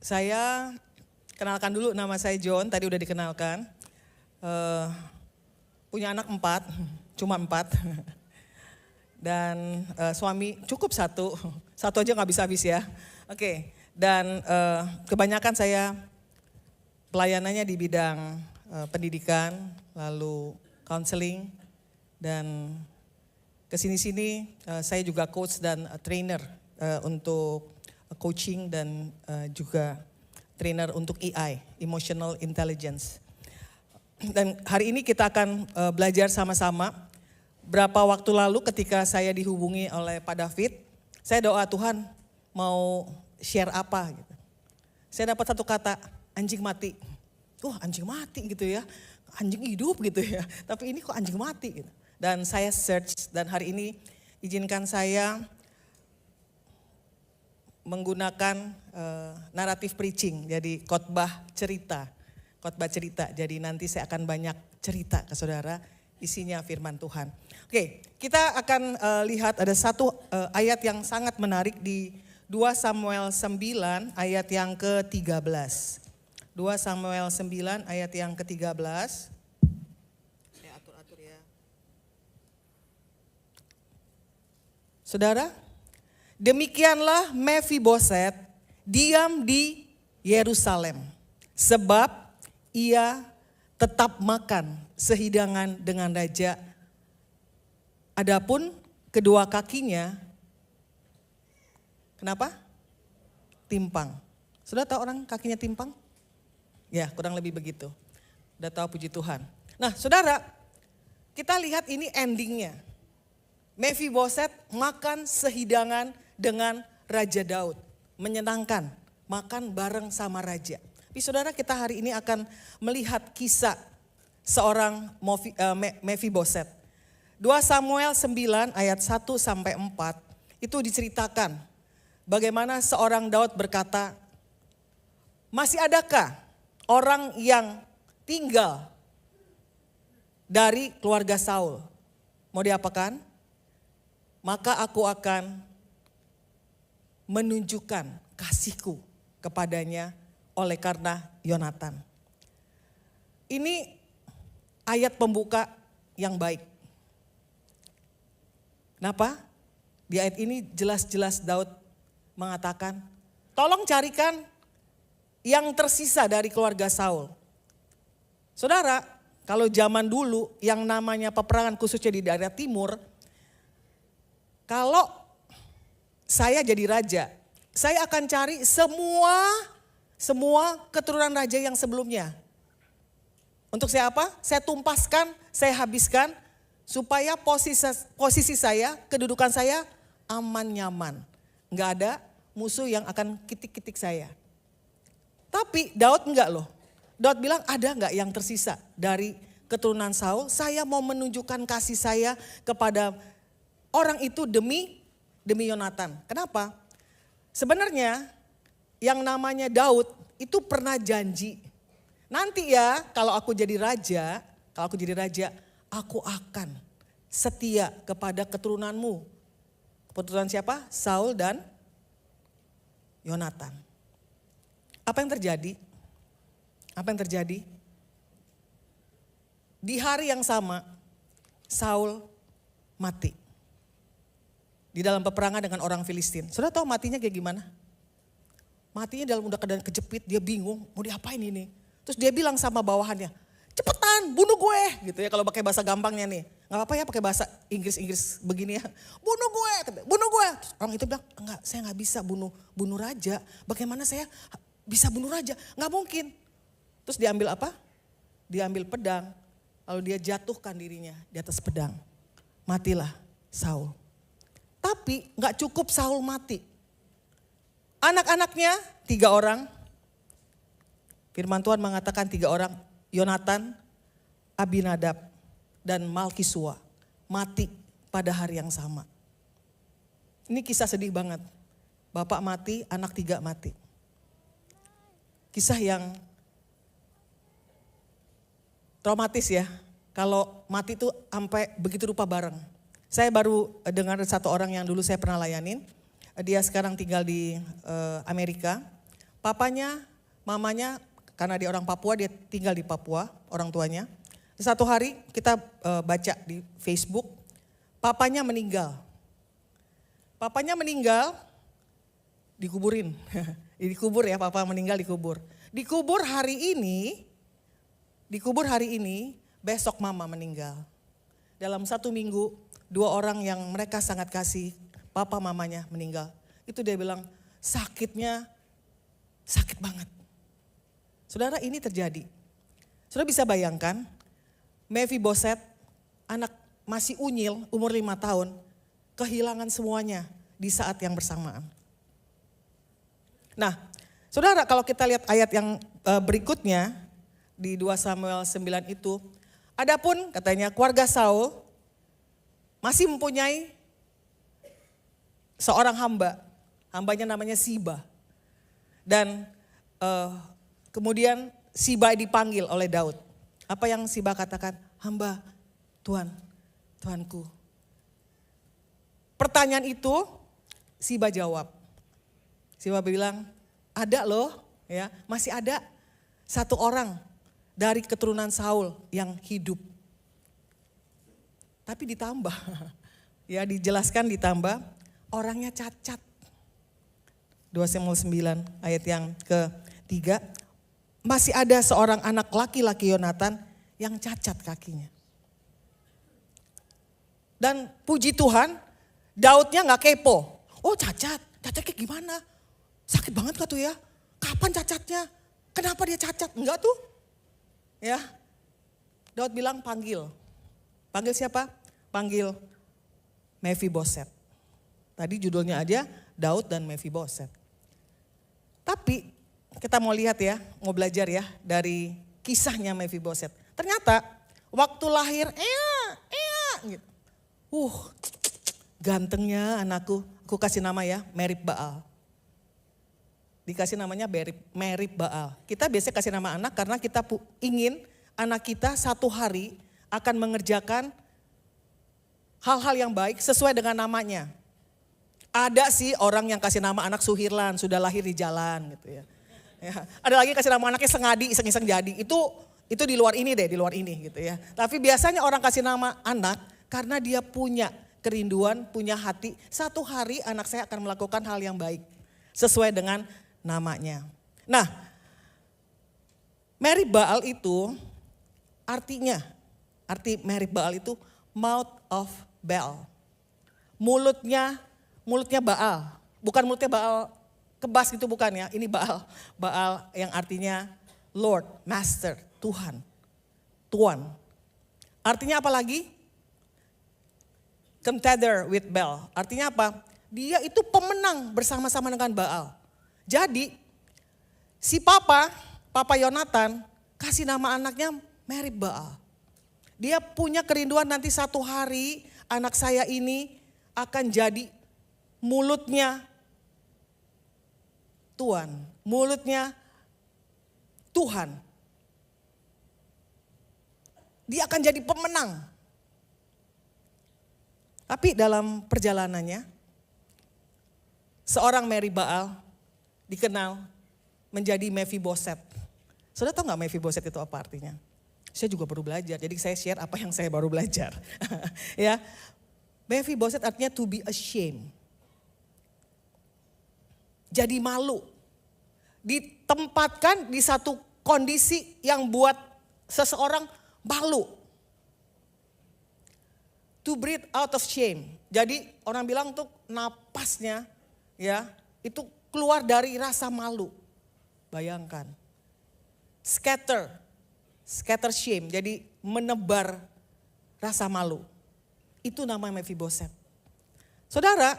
Saya kenalkan dulu, nama saya John, tadi udah dikenalkan. Punya anak 4, cuma 4. Dan suami cukup satu aja nggak bisa habis ya. Oke, dan kebanyakan saya pelayanannya di bidang pendidikan, lalu counseling, dan kesini-sini saya juga coach dan trainer untuk coaching dan juga trainer untuk AI, Emotional Intelligence. Dan hari ini kita akan belajar sama-sama. Berapa waktu lalu ketika saya dihubungi oleh Pak David, saya doa Tuhan mau share apa gitu. Saya dapat satu kata, anjing mati. Anjing mati gitu ya, anjing hidup gitu ya. Tapi ini kok anjing mati gitu. Dan saya search dan hari ini izinkan saya menggunakan naratif preaching, jadi khotbah cerita. Jadi nanti saya akan banyak cerita ke saudara, isinya firman Tuhan. Oke, kita akan lihat ada satu ayat yang sangat menarik di 2 Samuel 9 ayat yang ke-13. 2 Samuel 9 ayat yang ke-13. Saya atur-atur ya. Saudara, demikianlah Mefiboset diam di Yerusalem, sebab ia tetap makan sehidangan dengan raja. Adapun kedua kakinya, kenapa? Timpang. Sudah tahu orang kakinya timpang? Ya, kurang lebih begitu. Udah tahu, puji Tuhan. Nah, saudara, kita lihat ini endingnya. Mefiboset makan sehidangan dengan Raja Daud. Menyenangkan, makan bareng sama raja. Tapi saudara, kita hari ini akan melihat kisah seorang Mefiboset. 2 Samuel 9 ayat 1 sampai 4 itu diceritakan bagaimana seorang Daud berkata, masih adakah orang yang tinggal dari keluarga Saul? Mau diapakan? Maka aku akan menunjukkan kasihku kepadanya oleh karena Yonatan. Ini ayat pembuka yang baik. Kenapa? Di ayat ini jelas-jelas Daud mengatakan, tolong carikan yang tersisa dari keluarga Saul. Saudara, kalau zaman dulu yang namanya peperangan khususnya di daerah timur, kalau saya jadi raja, saya akan cari semua keturunan raja yang sebelumnya. Untuk saya apa? Saya tumpaskan, saya habiskan supaya posisi saya, kedudukan saya aman nyaman. Enggak ada musuh yang akan kitik-kitik saya. Tapi Daud enggak loh. Daud bilang ada enggak yang tersisa dari keturunan Saul? Saya mau menunjukkan kasih saya kepada orang itu demi Yonatan. Kenapa? Sebenarnya yang namanya Daud itu pernah janji. Nanti ya kalau aku jadi raja, aku akan setia kepada keturunanmu. Keturunan siapa? Saul dan Yonatan. Apa yang terjadi? Di hari yang sama, Saul mati. Di dalam peperangan dengan orang Filistin. Saudara tahu matinya kayak gimana? Matinya dalam keadaan kejepit, dia bingung mau diapain ini. Terus dia bilang sama bawahannya, cepetan bunuh gue gitu ya, kalau pakai bahasa gampangnya nih. Gak apa-apa ya pakai bahasa Inggris begini ya. Bunuh gue. Terus orang itu bilang, enggak, saya gak bisa bunuh raja. Bagaimana saya bisa bunuh raja? Gak mungkin. Terus diambil apa? Diambil pedang, lalu dia jatuhkan dirinya di atas pedang. Matilah Saul. Tapi gak cukup Saul mati. Anak-anaknya 3 orang. Firman Tuhan mengatakan 3 orang. Yonatan, Abinadab, dan Malkisua mati pada hari yang sama. Ini kisah sedih banget. Bapak mati, anak 3 mati. Kisah yang traumatis ya. Kalau mati itu sampai begitu rupa bareng. Saya baru dengar satu orang yang dulu saya pernah layanin. Dia sekarang tinggal di Amerika. papanya, mamanya, karena dia orang Papua, dia tinggal di Papua, orang tuanya. Satu hari kita baca di Facebook, papanya meninggal. Papanya meninggal, dikuburin. Dikubur ya, papa meninggal dikubur. Dikubur hari ini, besok mama meninggal. Dalam 1 minggu, 2 orang yang mereka sangat kasih, papa mamanya meninggal. Itu dia bilang, sakitnya sakit banget. Saudara, ini terjadi. Saudara bisa bayangkan, Mephiboset, anak masih unyil, umur 5 tahun, kehilangan semuanya di saat yang bersamaan. Nah, saudara, kalau kita lihat ayat yang berikutnya, di 2 Samuel 9 itu, adapun katanya keluarga Saul masih mempunyai seorang hamba, hambanya namanya Siba. Dan kemudian Siba dipanggil oleh Daud. Apa yang Siba katakan? Hamba Tuhan, Tuanku. Pertanyaan itu Siba jawab. Siba bilang, ada loh, ya, masih ada 1 orang dari keturunan Saul yang hidup. Tapi ditambah, ya dijelaskan ditambah, orangnya cacat. 2 Samuel 9 ayat yang ke-3, masih ada seorang anak laki-laki Yonatan yang cacat kakinya. Dan puji Tuhan, Daudnya gak kepo. Oh cacatnya gimana? Sakit banget gak tuh ya? Kapan cacatnya? Kenapa dia cacat? Enggak tuh. Ya, Daud bilang panggil. Panggil siapa? Panggil Mephiboset. Tadi judulnya aja Daud dan Mephiboset. Tapi kita mau lihat ya, mau belajar ya dari kisahnya Mephiboset. Ternyata waktu lahir, gitu. Gantengnya anakku, aku kasih nama ya, Merib Baal. Dikasih namanya Merib Baal. Kita biasanya kasih nama anak karena kita ingin anak kita 1 hari akan mengerjakan hal-hal yang baik sesuai dengan namanya. Ada sih orang yang kasih nama anak Suhirlan, sudah lahir di jalan gitu ya. Ada lagi kasih nama anaknya Sengadi, iseng-iseng jadi. Itu di luar ini deh, di luar ini gitu ya. Tapi biasanya orang kasih nama anak karena dia punya kerinduan, punya hati. 1 hari anak saya akan melakukan hal yang baik sesuai dengan namanya. Nah, Merib Baal itu arti Merib Baal itu mouth of Baal. Mulutnya Baal, bukan mulutnya Baal kebas gitu bukan ya. Ini Baal yang artinya Lord, Master, Tuhan, Tuan. Artinya apa lagi? Contender with Baal. Artinya apa? Dia itu pemenang bersama-sama dengan Baal. Jadi si Papa Yonatan kasih nama anaknya Merib Baal. Dia punya kerinduan nanti 1 hari anak saya ini akan jadi mulutnya Tuhan, mulutnya Tuhan. Dia akan jadi pemenang. Tapi dalam perjalanannya, seorang Merib Baal dikenal menjadi Mephiboset. Saudara tahu gak Mephiboset itu apa artinya? Saya juga baru belajar, jadi saya share apa yang saya baru belajar. Ya, Mephiboset artinya to be ashamed. Jadi malu. Ditempatkan di satu kondisi yang buat seseorang malu. To breathe out of shame. Jadi orang bilang tuh napasnya ya itu keluar dari rasa malu. Bayangkan. Scatter shame. Jadi menebar rasa malu. Itu nama Mephiboset. Saudara,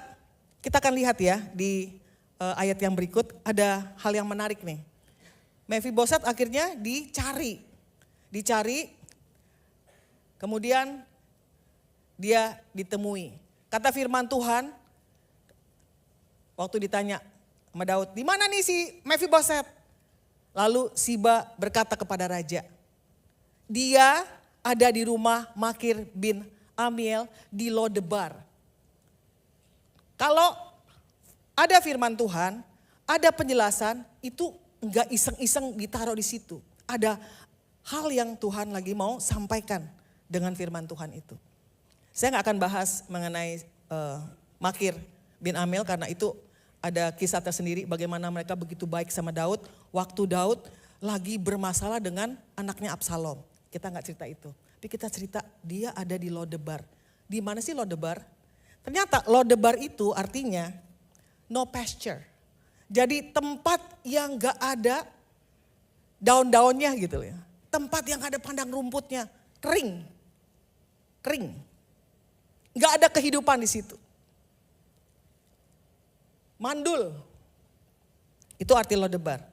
kita akan lihat ya di ayat yang berikut ada hal yang menarik nih. Mephiboset akhirnya dicari, kemudian dia ditemui. Kata firman Tuhan, waktu ditanya sama Daud, di mana nih si Mephiboset? Lalu Siba berkata kepada raja, dia ada di rumah Makir bin Amiel di Lodebar. Kalau ada firman Tuhan, ada penjelasan, itu enggak iseng-iseng ditaruh di situ. Ada hal yang Tuhan lagi mau sampaikan dengan firman Tuhan itu. Saya nggak akan bahas mengenai Makir bin Amel karena itu ada kisah tersendiri bagaimana mereka begitu baik sama Daud. Waktu Daud lagi bermasalah dengan anaknya Absalom. Kita nggak cerita itu. Tapi kita cerita dia ada di Lodebar. Di mana sih Lodebar? Ternyata Lodebar itu artinya no pasture. Jadi tempat yang gak ada daun-daunnya gitu ya. Tempat yang ada padang rumputnya, kering. Kering. Gak ada kehidupan di situ. Mandul. Itu arti Lodebar.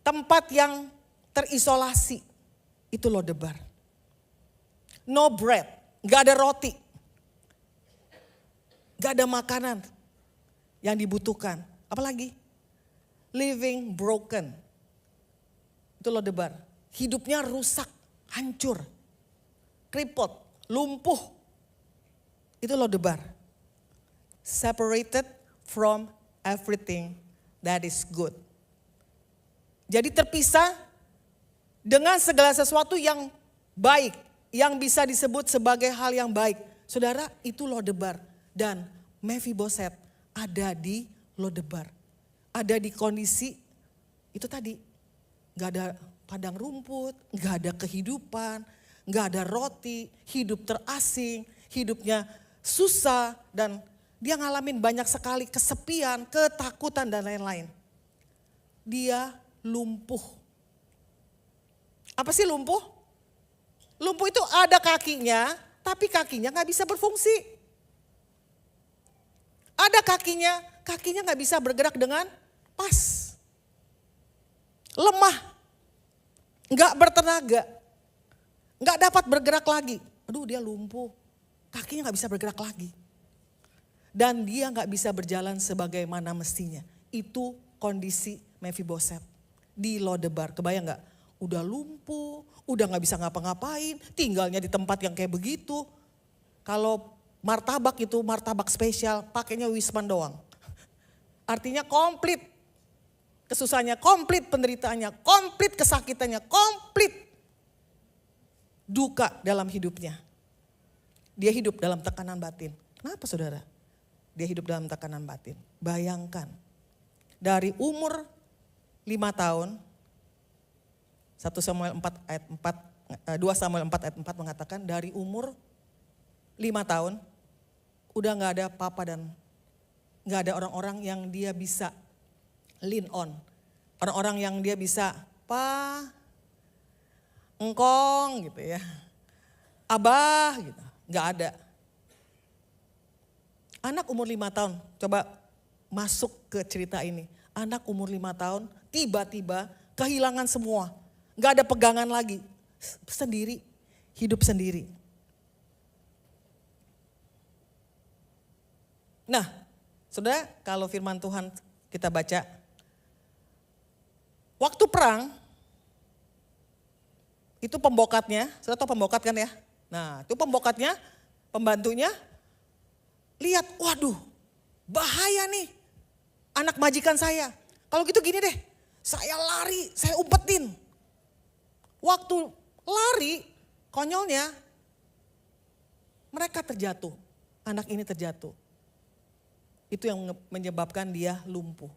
Tempat yang terisolasi. Itu Lodebar. No bread. Gak ada roti. Gak ada makanan yang dibutuhkan. Apalagi? Living broken. Itu Lodebar. Hidupnya rusak, hancur, kripot, lumpuh. Itu Lodebar. Separated from everything that is good. Jadi terpisah dengan segala sesuatu yang baik. Yang bisa disebut sebagai hal yang baik. Saudara, itu Lodebar. Dan Mephiboset ada di Lodebar. Ada di kondisi itu tadi. Gak ada padang rumput, gak ada kehidupan, gak ada roti, hidup terasing, hidupnya susah. Dan dia ngalamin banyak sekali kesepian, ketakutan dan lain-lain. Dia lumpuh. Apa sih lumpuh? Lumpuh itu ada kakinya, tapi kakinya gak bisa berfungsi. Ada kakinya gak bisa bergerak dengan pas. Lemah, gak bertenaga, gak dapat bergerak lagi. Aduh, dia lumpuh, kakinya gak bisa bergerak lagi. Dan dia gak bisa berjalan sebagaimana mestinya. Itu kondisi Mephiboset di Lodebar. Kebayang gak? Udah lumpuh, udah gak bisa ngapa-ngapain, tinggalnya di tempat yang kayak begitu. Kalau martabak itu martabak spesial, pakainya Wisman doang. Artinya komplit kesusahannya, komplit penderitaannya, komplit kesakitannya, komplit duka dalam hidupnya. Dia hidup dalam tekanan batin. Kenapa saudara? Dia hidup dalam tekanan batin. Bayangkan, dari umur 5 tahun, 1 Samuel 4 ayat 4, 2 Samuel 4 ayat 4 mengatakan dari umur 5 tahun, udah gak ada papa dan gak ada orang-orang yang dia bisa lean on. Orang-orang yang dia bisa, pa, engkong gitu ya, abah gitu, gak ada. Anak umur 5 tahun, coba masuk ke cerita ini. Anak umur 5 tahun tiba-tiba kehilangan semua. Gak ada pegangan lagi, sendiri, hidup sendiri. Nah, saudara, kalau firman Tuhan kita baca, waktu perang, itu pembokatnya, saudara tahu pembokat kan ya? Nah, itu pembokatnya, pembantunya, lihat, waduh, bahaya nih, anak majikan saya. Kalau gitu gini deh, saya lari, saya umpetin. Waktu lari, konyolnya, mereka terjatuh, anak ini terjatuh. Itu yang menyebabkan dia lumpuh.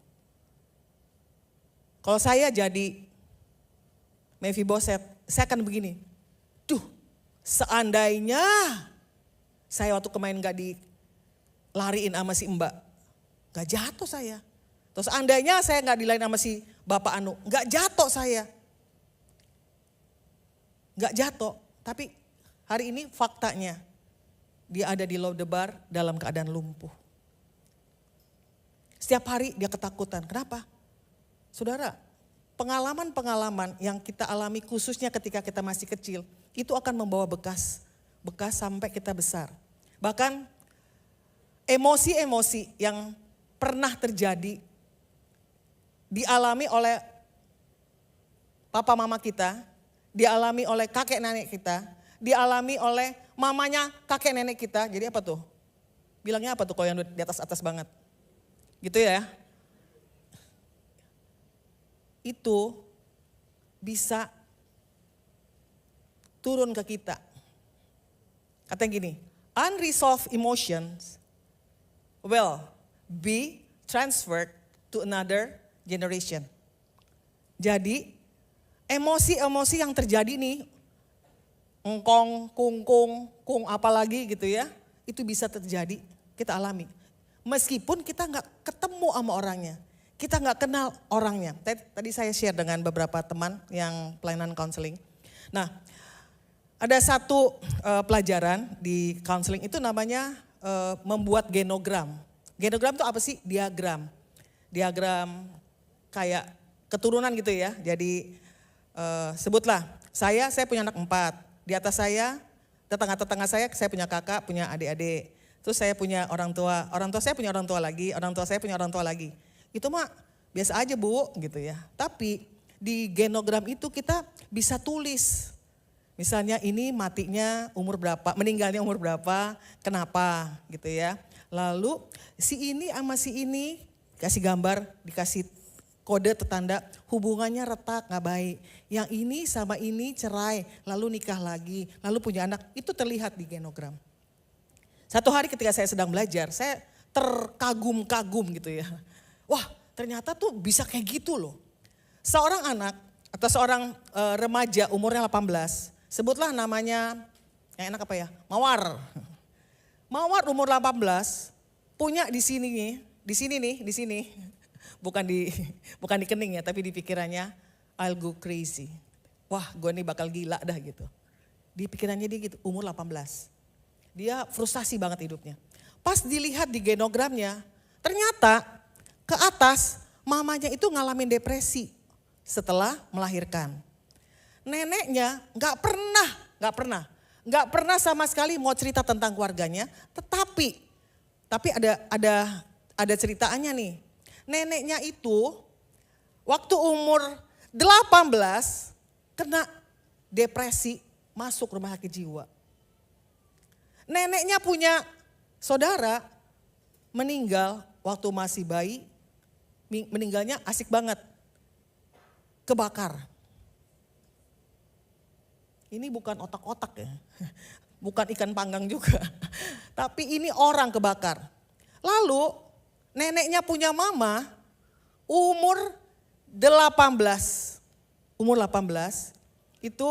Kalau saya jadi Mephiboset, saya akan begini. Duh, seandainya saya waktu kemarin gak dilariin sama si Mbak, gak jatuh saya. Terus seandainya saya gak dilariin sama si Bapak Anu, gak jatuh saya. Gak jatuh, tapi hari ini faktanya dia ada di Lodebar dalam keadaan lumpuh. Setiap hari dia ketakutan. Kenapa? Saudara, pengalaman-pengalaman yang kita alami khususnya ketika kita masih kecil, itu akan membawa bekas sampai kita besar. Bahkan emosi-emosi yang pernah terjadi, dialami oleh papa mama kita, dialami oleh kakek nenek kita, dialami oleh mamanya kakek nenek kita. Jadi apa tuh? Bilangnya apa tuh kalau yang di atas-atas banget? Gitu ya. itu bisa turun ke kita. Katanya gini, unresolved emotions will be transferred to another generation. Jadi emosi-emosi yang terjadi nih, engkong, kung apalagi gitu ya, itu bisa terjadi, kita alami. Meskipun kita nggak ketemu sama orangnya, kita nggak kenal orangnya. Tadi saya share dengan beberapa teman yang pelayanan counseling. Nah, ada satu pelajaran di counseling itu namanya membuat genogram. Genogram itu apa sih? Diagram. Diagram kayak keturunan gitu ya. Jadi sebutlah, saya punya anak 4. Di atas saya, tetangga-tetangga saya punya kakak, punya adik-adik. Terus saya punya orang tua saya punya orang tua lagi, orang tua saya punya orang tua lagi. Itu mah biasa aja Bu gitu ya. Tapi di genogram itu kita bisa tulis. Misalnya ini matinya umur berapa, meninggalnya umur berapa, kenapa gitu ya. Lalu si ini sama si ini kasih gambar, dikasih kode tertanda hubungannya retak gak baik. Yang ini sama ini cerai, lalu nikah lagi, lalu punya anak. Itu terlihat di genogram. Satu hari ketika saya sedang belajar, saya terkagum-kagum gitu ya. Wah ternyata tuh bisa kayak gitu loh. Seorang anak atau seorang remaja umurnya 18, sebutlah namanya, yang enak apa ya? Mawar. Mawar umur 18, punya di sini nih. Bukan di kening ya, tapi di pikirannya, I'll go crazy. Wah gue nih bakal gila dah gitu. Di pikirannya dia gitu, umur 18. Dia frustasi banget hidupnya. Pas dilihat di genogramnya, ternyata ke atas mamanya itu ngalamin depresi setelah melahirkan. Neneknya gak pernah sama sekali mau cerita tentang keluarganya, tapi ada ceritaannya nih. Neneknya itu waktu umur 18 kena depresi, masuk rumah sakit jiwa. Neneknya punya saudara meninggal waktu masih bayi, meninggalnya asik banget, kebakar. Ini bukan otak-otak ya, bukan ikan panggang juga, tapi ini orang kebakar. Lalu neneknya punya mama umur 18 itu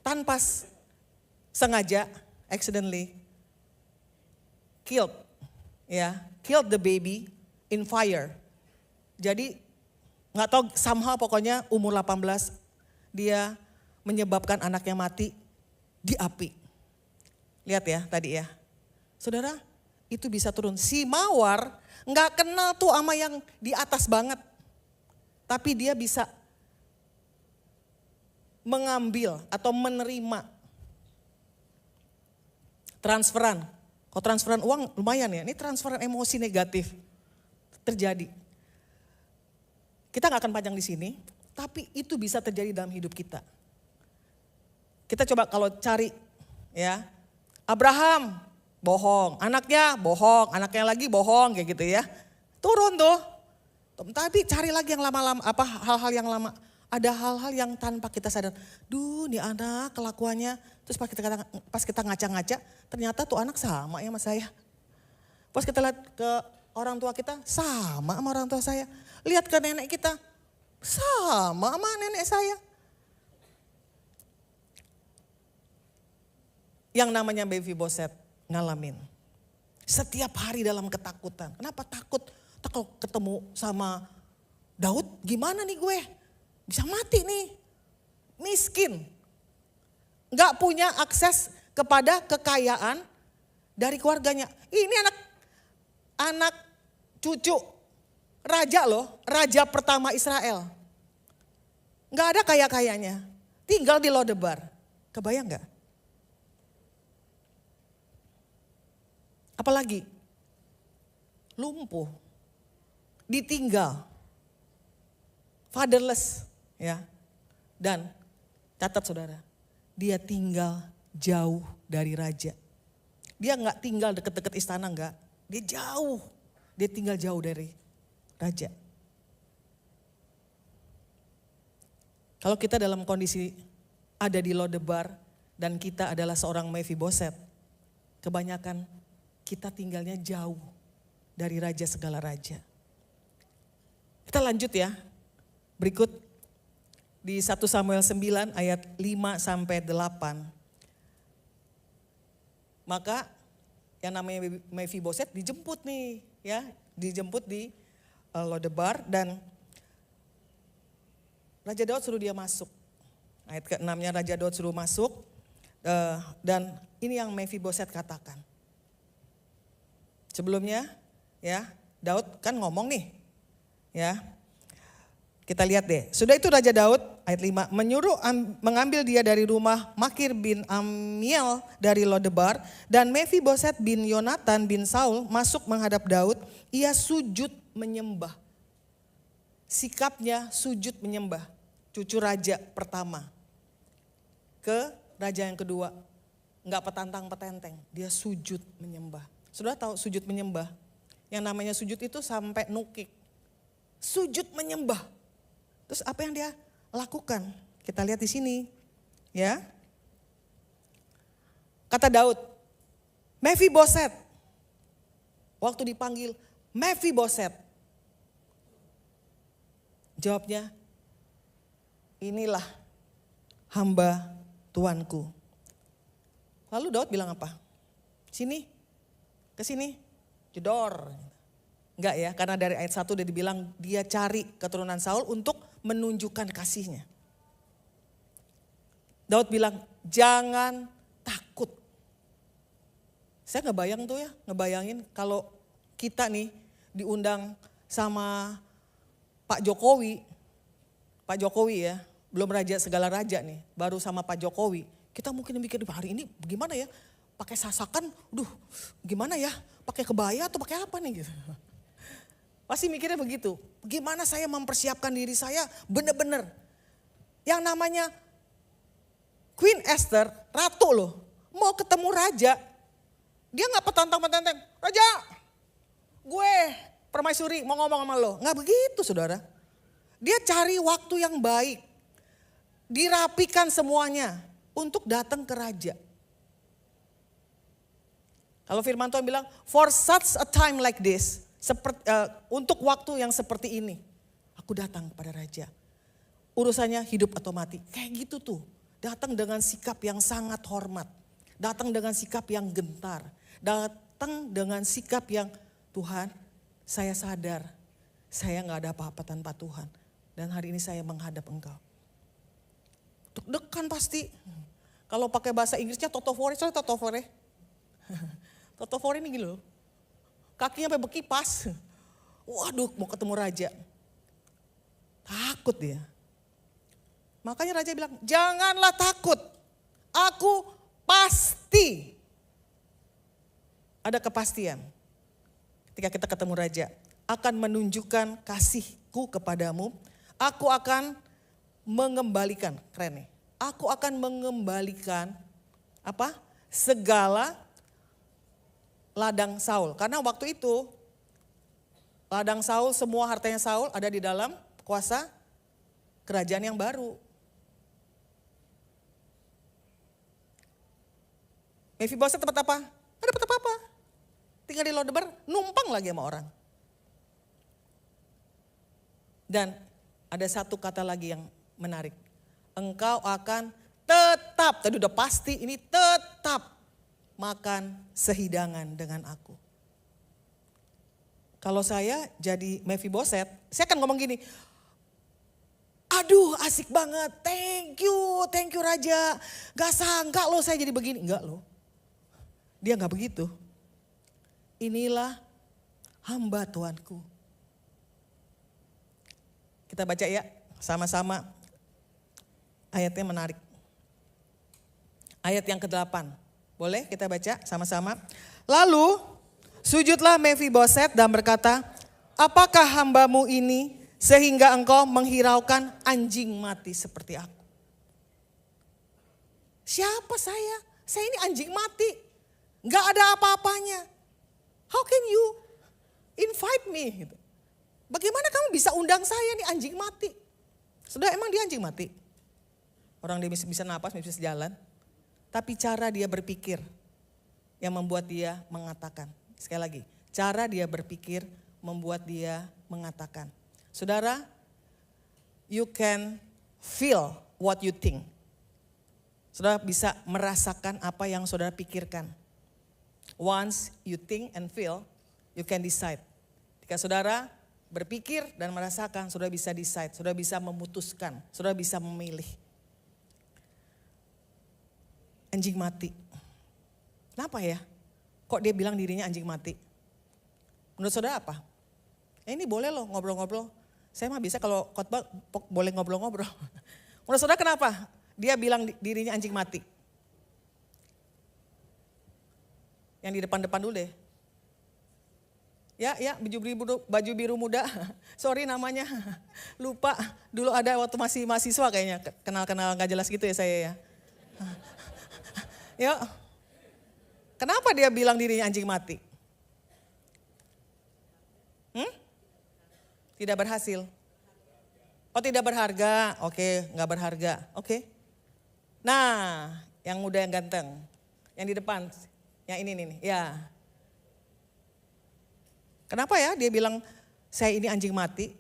tanpa sengaja, accidentally killed the baby in fire. Jadi nggak tahu somehow pokoknya umur 18 dia menyebabkan anaknya mati di api. Lihat ya tadi ya. Saudara, itu bisa turun. Si Mawar nggak kenal tuh sama yang di atas banget. Tapi dia bisa mengambil atau menerima transferan. Kalau transferan uang lumayan ya, ini transferan emosi negatif terjadi. Kita gak akan panjang di sini, tapi itu bisa terjadi dalam hidup kita. Kita coba kalau cari ya, Abraham bohong, anaknya lagi bohong kayak gitu ya. Turun tuh. Tapi cari lagi yang lama-lama, hal-hal yang lama. Ada hal-hal yang tanpa kita sadar, nih anak kelakuannya, terus pas kita ngaca-ngaca, ternyata tuh anak sama ya sama saya. Pas kita lihat ke orang tua kita, sama sama orang tua saya. Lihat ke nenek kita, sama sama nenek saya. Yang namanya Mephibosheth ngalamin. Setiap hari dalam ketakutan. Kenapa takut? Kalau ketemu sama Daud, gimana nih gue? Bisa mati nih, miskin, gak punya akses kepada kekayaan dari keluarganya. Ini anak cucu raja loh, raja pertama Israel. Gak ada kaya-kayanya, tinggal di Lodebar. Kebayang gak? Apalagi lumpuh, ditinggal, fatherless. Ya, dan catat saudara, dia tinggal jauh dari raja. Dia nggak tinggal deket-deket istana nggak, dia tinggal jauh dari raja. Kalau kita dalam kondisi ada di Lodebar dan kita adalah seorang Mephiboset, kebanyakan kita tinggalnya jauh dari raja segala raja. Kita lanjut ya. Berikut di 1 Samuel 9 ayat 5 sampai 8. Maka yang namanya Mephiboset dijemput nih ya, dijemput di Lodebar dan Raja Daud suruh dia masuk. Ayat ke-6-nya Raja Daud suruh masuk dan ini yang Mephiboset katakan. Sebelumnya ya Daud kan ngomong nih ya. Kita lihat deh. Sudah itu Raja Daud ayat 5 menyuruh mengambil dia dari rumah Makir bin Amiel dari Lodebar dan Mephiboset bin Yonatan bin Saul masuk menghadap Daud. Ia sujud menyembah. Sikapnya sujud menyembah. Cucu raja pertama ke raja yang kedua. Enggak petantang-petenteng, dia sujud menyembah. Sudah tahu sujud menyembah? Yang namanya sujud itu sampai nukik. Sujud menyembah. Terus apa yang dia lakukan? Kita lihat di sini. Ya. Kata Daud, Mephiboset. Waktu dipanggil, Mephiboset. Jawabnya, inilah hamba tuanku. Lalu Daud bilang apa? Sini, ke sini, jedor. Enggak ya, karena dari ayat 1 udah dibilang dia cari keturunan Saul untuk menunjukkan kasihnya. Daud bilang, jangan takut. Saya ngebayang tuh ya, ngebayangin kalau kita nih diundang sama Pak Jokowi ya, belum raja segala raja nih, baru sama Pak Jokowi. Kita mungkin mikir hari ini gimana ya, pakai sasakan, gimana ya, pakai kebaya atau pakai apa nih gitu. Pasti mikirnya begitu, gimana saya mempersiapkan diri saya benar-benar. Yang namanya Queen Esther, ratu loh, mau ketemu raja, dia gak petantang-petantang, raja gue permaisuri mau ngomong sama lo. Gak begitu saudara. Dia cari waktu yang baik. Dirapikan semuanya untuk datang ke raja. Kalau firman Tuhan bilang, for such a time like this, untuk waktu yang seperti ini, aku datang kepada raja. Urusannya hidup atau mati. Kayak gitu tuh. Datang dengan sikap yang sangat hormat. Datang dengan sikap yang gentar. Datang dengan sikap yang, Tuhan, saya sadar saya gak ada apa-apa tanpa Tuhan. Dan hari ini saya menghadap Engkau. Deg-degan pasti. Kalau pakai bahasa Inggrisnya totofore, soalnya totofore. Totofore ini gitu loh. Kakinya sampai berkipas. Waduh, mau ketemu raja. Takut dia. Makanya raja bilang, janganlah takut. Aku pasti. Ada kepastian. Ketika kita ketemu raja, akan menunjukkan kasihku kepadamu. Aku akan mengembalikan, keren nih. Aku akan mengembalikan apa? Segala ladang Saul. Karena waktu itu ladang Saul, semua hartanya Saul ada di dalam kuasa kerajaan yang baru. Mephiboset dapat apa? Gak dapat apa-apa. Tinggal di Lodebar, numpang lagi sama orang. Dan ada satu kata lagi yang menarik. Engkau akan tetap, tadi udah pasti ini tetap makan sehidangan dengan aku. Kalau saya jadi Mephiboset, saya akan ngomong gini. Aduh asik banget, thank you raja. Gak sangka loh saya jadi begini. Enggak loh, dia gak begitu. Inilah hamba Tuanku. Kita baca ya sama-sama, ayatnya menarik. Ayat yang ke-8, boleh kita baca sama-sama. Lalu sujudlah Mephiboset dan berkata, apakah hambamu ini sehingga engkau menghiraukan anjing mati seperti aku? Siapa saya? Saya ini anjing mati, gak ada apa-apanya. How can you invite me? Gitu. Bagaimana kamu bisa undang saya nih anjing mati? Sudah emang dia anjing mati? Orang dia bisa napas, bisa jalan. Tapi cara dia berpikir yang membuat dia mengatakan. Sekali lagi, cara dia berpikir membuat dia mengatakan. Saudara, you can feel what you think. Saudara bisa merasakan apa yang saudara pikirkan. Once you think and feel, you can decide. Jika saudara berpikir dan merasakan, saudara bisa decide, saudara bisa memutuskan, saudara bisa memilih. Anjing mati. Kenapa ya? Kok dia bilang dirinya anjing mati? Menurut saudara apa? Ini boleh loh ngobrol-ngobrol. Saya mah bisa kalau khotbah boleh ngobrol-ngobrol. Menurut saudara kenapa dia bilang dirinya anjing mati? Yang di depan-depan dulu deh. Ya, baju biru muda. Sorry namanya. Lupa. Dulu ada waktu masih mahasiswa kayaknya. Kenal-kenal gak jelas gitu ya saya ya. Ya. Kenapa dia bilang dirinya anjing mati? Tidak berhasil. Oh tidak berharga. Oke, gak berharga. Oke. Nah, yang muda yang ganteng. Yang di depan. Yang ini nih. Ya. Kenapa ya dia bilang saya ini anjing mati?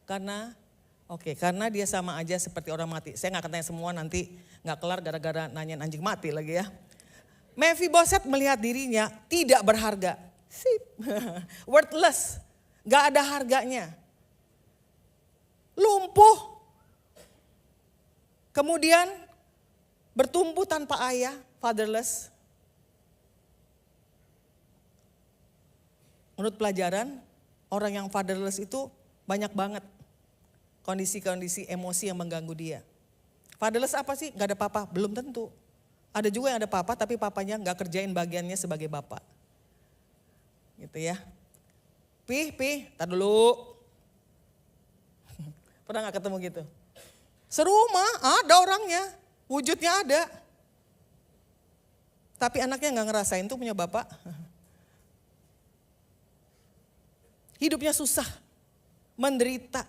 Karena dia sama aja seperti orang mati. Saya gak akan tanya semua, nanti gak kelar gara-gara nanyain anjing mati lagi ya. Mephiboset melihat dirinya tidak berharga. Worthless, gak ada harganya. Lumpuh, kemudian bertumbuh tanpa ayah, fatherless. Menurut pelajaran, orang yang fatherless itu banyak banget kondisi-kondisi emosi yang mengganggu dia. Fatherless apa sih? Gak ada papa? Belum tentu. Ada juga yang ada papa tapi papanya gak kerjain bagiannya sebagai bapak. Gitu ya. Tar dulu. Pernah gak ketemu gitu? Serumah, ada orangnya, wujudnya ada. Tapi anaknya gak ngerasain tuh punya bapak. Hidupnya susah, menderita,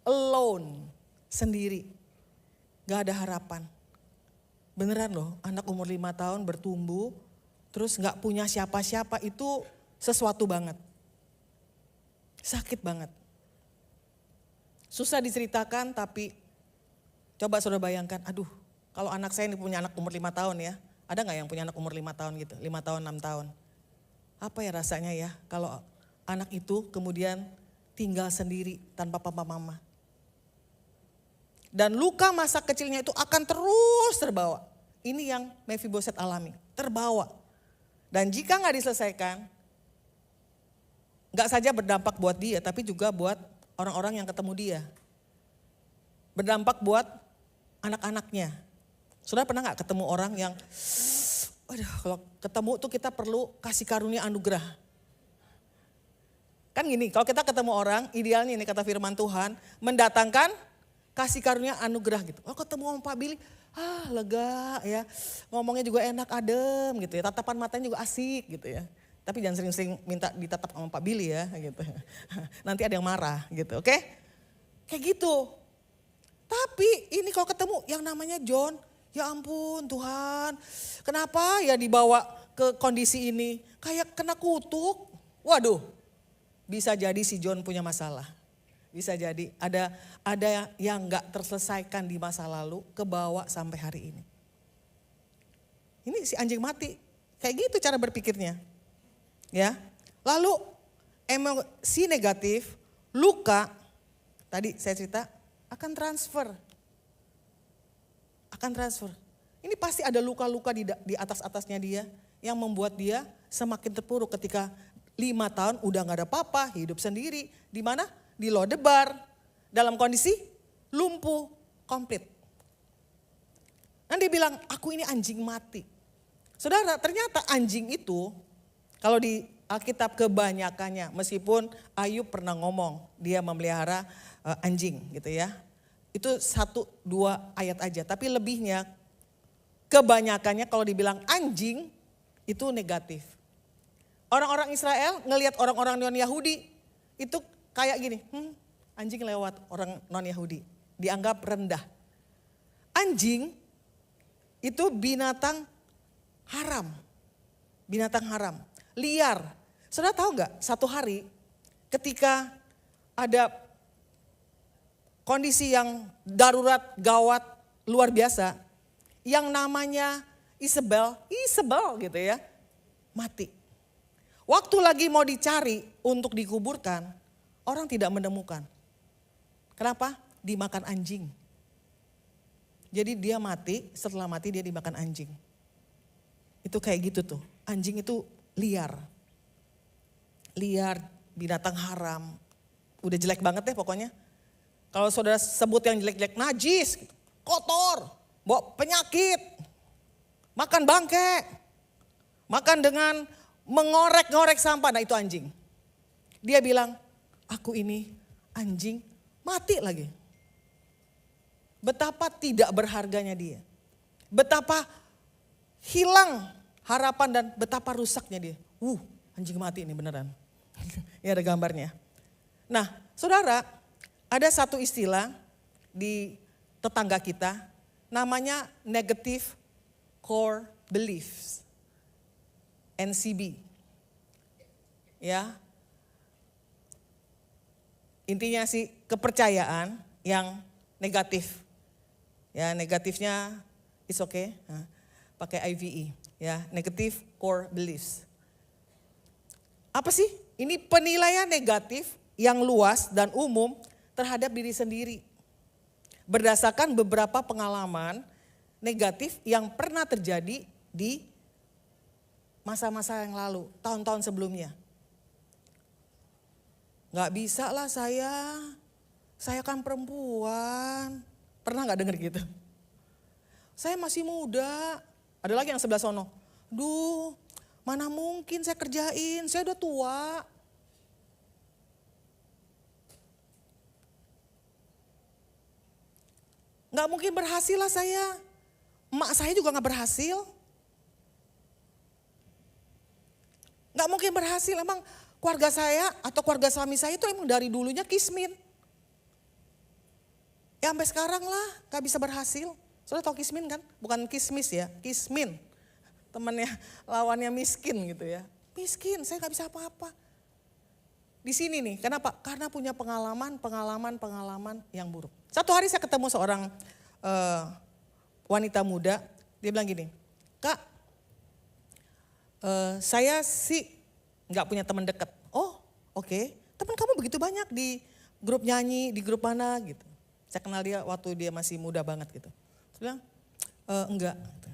alone, sendiri. Gak ada harapan. Beneran loh, anak umur 5 tahun bertumbuh, terus gak punya siapa-siapa itu sesuatu banget. Sakit banget. Susah diceritakan tapi coba saudara bayangkan, aduh kalau anak saya ini punya anak umur 5 tahun ya. Ada gak yang punya anak umur 5 tahun gitu, 5 tahun, 6 tahun. Apa ya rasanya ya kalau anak itu kemudian tinggal sendiri tanpa papa mama. Dan luka masa kecilnya itu akan terus terbawa. Ini yang Mephiboset alami, terbawa. Dan jika gak diselesaikan, gak saja berdampak buat dia tapi juga buat orang-orang yang ketemu dia. Berdampak buat anak-anaknya. Saudara pernah gak ketemu orang yang, waduh kalau ketemu tuh kita perlu kasih karunia anugerah. Kan gini, kalau kita ketemu orang, idealnya ini kata firman Tuhan, mendatangkan kasih karunia anugerah gitu. Oh ketemu sama Pak Billy, lega ya, ngomongnya juga enak, adem gitu ya, tatapan matanya juga asik gitu ya. Tapi jangan sering-sering minta ditatap sama Pak Billy ya gitu. Nanti ada yang marah gitu, oke? Kayak gitu. Tapi ini kalau ketemu yang namanya John, ya ampun Tuhan, kenapa ya dibawa ke kondisi ini? Kayak kena kutuk. Waduh, bisa jadi si John punya masalah. Bisa jadi ada yang gak terselesaikan di masa lalu, kebawa sampai hari ini. Ini si anjing mati, kayak gitu cara berpikirnya. Ya, lalu emosi negatif, luka, tadi saya cerita akan transfer. Ini pasti ada luka-luka di atas-atasnya dia yang membuat dia semakin terpuruk ketika 5 tahun udah gak ada apa-apa, hidup sendiri. Di mana? Di Lodebar, dalam kondisi lumpuh komplit. Dan dia bilang, aku ini anjing mati. Saudara, ternyata anjing itu, kalau di Alkitab kebanyakannya, meskipun Ayub pernah ngomong dia memelihara anjing gitu ya. Itu 1-2 ayat aja, tapi lebihnya kebanyakannya kalau dibilang anjing itu negatif. Orang-orang Israel ngelihat orang-orang non-Yahudi itu kayak gini, anjing lewat orang non-Yahudi, dianggap rendah. Anjing itu binatang haram, liar. Saudara tahu nggak, satu hari ketika ada kondisi yang darurat, gawat, luar biasa, yang namanya Isabel gitu ya, mati. Waktu lagi mau dicari untuk dikuburkan, orang tidak menemukan. Kenapa? Dimakan anjing. Jadi dia mati, setelah mati dia dimakan anjing. Itu kayak gitu tuh, anjing itu liar, binatang haram. Udah jelek banget deh pokoknya. Kalau saudara sebut yang jelek-jelek, najis, kotor, bawa penyakit, makan bangke, makan dengan mengorek-ngorek sampah, nah itu anjing. Dia bilang, aku ini anjing, mati lagi. Betapa tidak berharganya dia. Betapa hilang harapan dan betapa rusaknya dia. Anjing mati ini beneran. Ini ada gambarnya. Nah, saudara, ada satu istilah di tetangga kita, namanya negative core beliefs. NCB. Ya. Intinya sih kepercayaan yang negatif. Ya, negatifnya is okay. Nah, pakai IVE, ya, negative core beliefs. Apa sih? Ini penilaian negatif yang luas dan umum terhadap diri sendiri. Berdasarkan beberapa pengalaman negatif yang pernah terjadi di masa-masa yang lalu, tahun-tahun sebelumnya. Gak bisa lah saya kan perempuan. Pernah gak denger gitu? Saya masih muda, ada lagi yang sebelah sono. Mana mungkin saya kerjain, saya udah tua. Gak mungkin berhasil lah saya. Emak saya juga gak berhasil. Gak mungkin berhasil, emang keluarga saya atau keluarga suami saya itu emang dari dulunya kismin. Ya sampai sekarang lah gak bisa berhasil. Saudara tahu kismin kan? Bukan kismis ya, kismin. Temannya lawannya miskin gitu ya. Miskin, saya gak bisa apa-apa. Di sini nih, kenapa? Karena punya pengalaman yang buruk. Satu hari saya ketemu seorang wanita muda, dia bilang gini, Kak, saya sih gak punya teman dekat. Oh oke, teman kamu begitu banyak di grup nyanyi, di grup mana gitu. Saya kenal dia waktu dia masih muda banget gitu. Saya bilang, enggak. Gitu.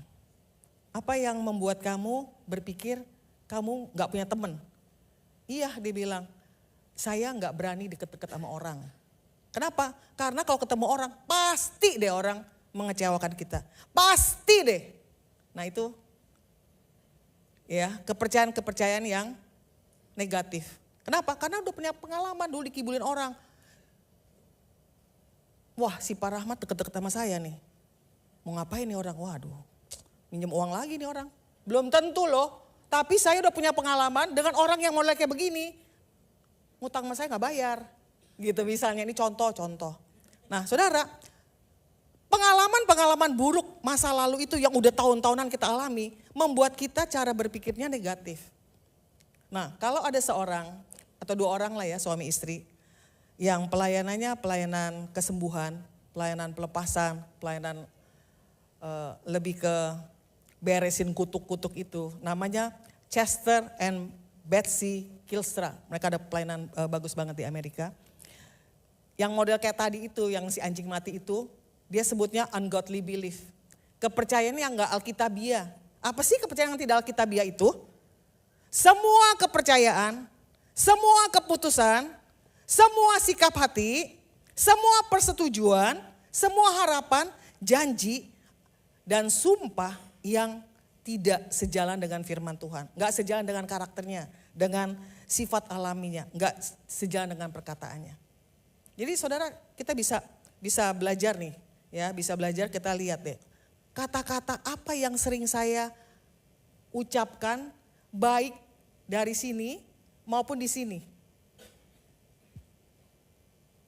Apa yang membuat kamu berpikir kamu gak punya teman? Iya, dia bilang, saya gak berani deket-deket sama orang. Kenapa? Karena kalau ketemu orang, pasti deh orang mengecewakan kita. Pasti deh. Nah itu ya kepercayaan yang negatif. Kenapa? Karena udah punya pengalaman dulu dikibulin orang. Wah si Pak Rahmat deket-deket sama saya nih. Mau ngapain nih orang? Waduh, minjem uang lagi nih orang. Belum tentu loh, tapi saya udah punya pengalaman dengan orang yang model kayak begini. Ngutang sama saya gak bayar. Gitu misalnya, ini contoh-contoh. Nah saudara, pengalaman-pengalaman buruk masa lalu itu yang udah tahun-tahunan kita alami, membuat kita cara berpikirnya negatif. Nah kalau ada seorang atau dua orang lah ya, suami istri, yang pelayanannya pelayanan kesembuhan, pelayanan pelepasan, pelayanan lebih ke beresin kutuk-kutuk itu, namanya Chester and Betsy Kilstra. Mereka ada pelayanan bagus banget di Amerika. Yang model kayak tadi itu, yang si anjing mati itu, dia sebutnya ungodly belief. Kepercayaan yang gak alkitabiah. Apa sih kepercayaan yang tidak alkitabiah itu? Semua kepercayaan, semua keputusan, semua sikap hati, semua persetujuan, semua harapan, janji, dan sumpah yang tidak sejalan dengan firman Tuhan. Gak sejalan dengan karakternya, dengan sifat alaminya, gak sejalan dengan perkataannya. Jadi saudara kita bisa belajar nih, ya bisa belajar, kita lihat deh. Kata-kata apa yang sering saya ucapkan baik dari sini maupun di sini.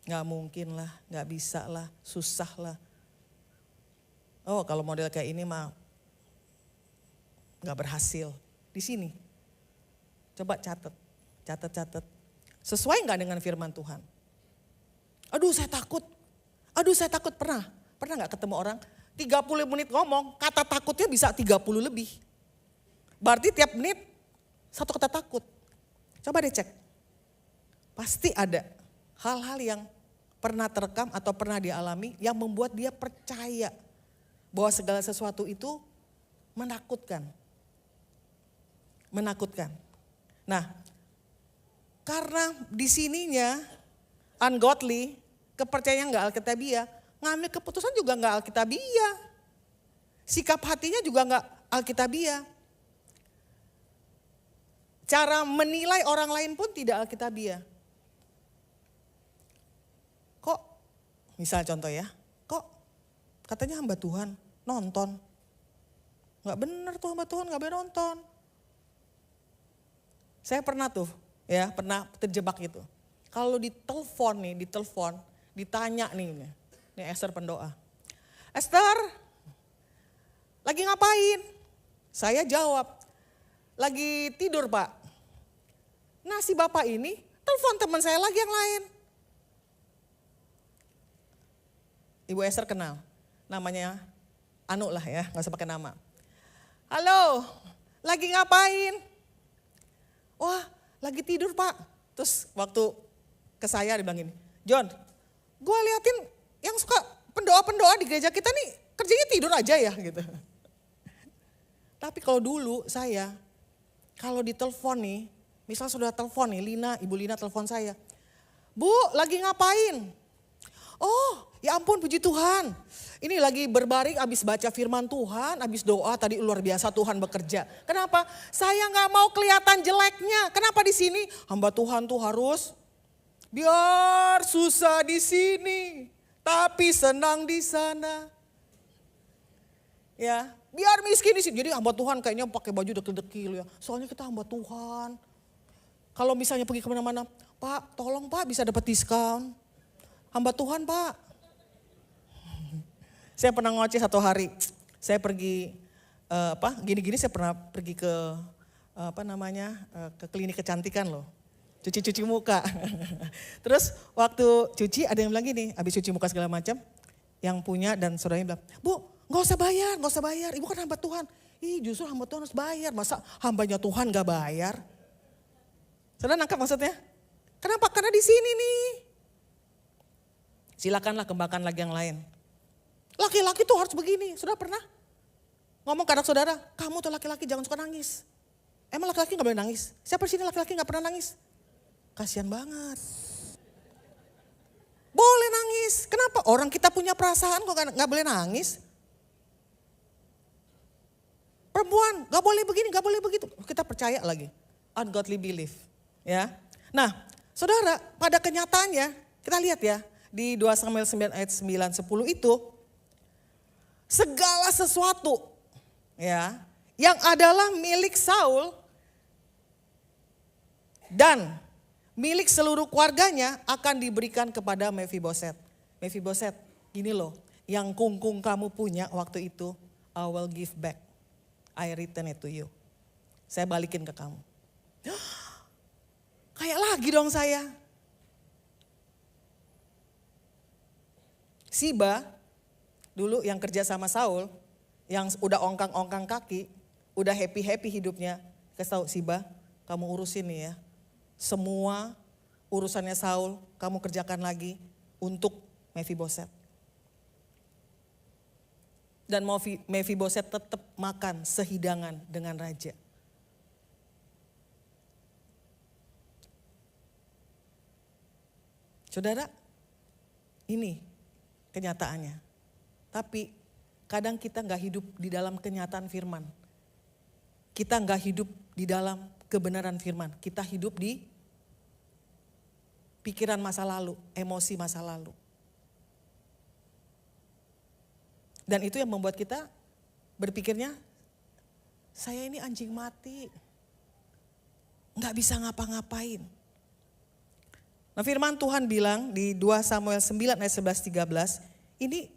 Gak mungkin lah, gak bisa lah, susah lah. Oh kalau model kayak ini mah gak berhasil. Di sini, coba catat. Sesuai gak dengan firman Tuhan? Aduh saya takut, pernah gak ketemu orang 30 menit ngomong, kata takutnya bisa 30 lebih. Berarti tiap menit satu kata takut. Coba deh cek. Pasti ada hal-hal yang pernah terekam atau pernah dialami yang membuat dia percaya bahwa segala sesuatu itu menakutkan. Nah, karena di sininya ungodly, kepercayaan gak alkitabiah, ngambil keputusan juga gak alkitabiah. Sikap hatinya juga gak alkitabiah. Cara menilai orang lain pun tidak alkitabiah. Kok, misal contoh ya, kok katanya hamba Tuhan nonton. Gak bener tuh hamba Tuhan gak boleh nonton. Saya pernah tuh ya, pernah terjebak gitu. Kalau ditelepon, ditanya nih Esther pendoa. Esther, lagi ngapain? Saya jawab, lagi tidur Pak. Nah si bapak ini telepon teman saya lagi yang lain. Ibu Esther kenal, namanya Anu lah ya, gak usah pakai nama. Halo, lagi ngapain? Wah lagi tidur Pak. Terus waktu ke saya dia bilang gini, John, gue liatin yang suka pendoa-pendoa di gereja kita nih kerjanya tidur aja ya gitu. Tapi kalau dulu saya, kalau ditelepon nih, misal sudah telepon nih, Ibu Lina telepon saya. Bu lagi ngapain? Oh ya ampun puji Tuhan. Ini lagi berbaring abis baca firman Tuhan, abis doa tadi luar biasa Tuhan bekerja. Kenapa? Saya gak mau kelihatan jeleknya. Kenapa di sini hamba Tuhan tuh harus biar susah di sini, tapi senang di sana. Ya, biar miskin di sini. Jadi hamba Tuhan kayaknya pakai baju dekil-dekil ya. Soalnya kita hamba Tuhan. Kalau misalnya pergi kemana-mana, Pak tolong Pak bisa dapat diskon. Hamba Tuhan Pak. Saya pernah ngoceh satu hari, saya pergi gini-gini saya pernah pergi ke ke klinik kecantikan loh. Cuci muka. Terus waktu cuci ada yang bilang gini, habis cuci muka segala macam, yang punya dan saudaranya bilang, Bu gak usah bayar, ibu kan hamba Tuhan. Ih justru hamba Tuhan harus bayar, masa hambanya Tuhan gak bayar? Saudara nangkap maksudnya? Kenapa? Karena di sini nih. Silakanlah kembangkan lagi yang lain. Laki-laki tuh harus begini, saudara pernah ngomong ke anak saudara, kamu tuh laki-laki jangan suka nangis. Emang laki-laki gak boleh nangis? Siapa di sini laki-laki gak pernah nangis? Kasian banget. Boleh nangis, kenapa? Orang kita punya perasaan kok gak boleh nangis. Perempuan gak boleh begini, gak boleh begitu. Kita percaya lagi, ungodly belief. Ya. Nah saudara pada kenyataannya kita lihat ya di 2 Samuel 9 ayat 9-10 itu. Segala sesuatu ya yang adalah milik Saul dan milik seluruh keluarganya akan diberikan kepada Mephiboset. Mephiboset, gini loh, yang kungkung kamu punya waktu itu, I will give back. I return it to you. Saya balikin ke kamu. Kayak lagi dong saya. Siba dulu yang kerja sama Saul, yang udah ongkang-ongkang kaki, udah happy-happy hidupnya. Kasih tahu Siba, kamu urusin nih ya. Semua urusannya Saul, kamu kerjakan lagi untuk Mephiboset. Dan Mephiboset tetap makan sehidangan dengan raja. Saudara, ini kenyataannya. Tapi kadang kita gak hidup di dalam kenyataan firman. Kita gak hidup di dalam kebenaran firman. Kita hidup di pikiran masa lalu, emosi masa lalu. Dan itu yang membuat kita berpikirnya saya ini anjing mati. Nggak bisa ngapa-ngapain. Nah firman Tuhan bilang di 2 Samuel 9 ayat 11-13, ini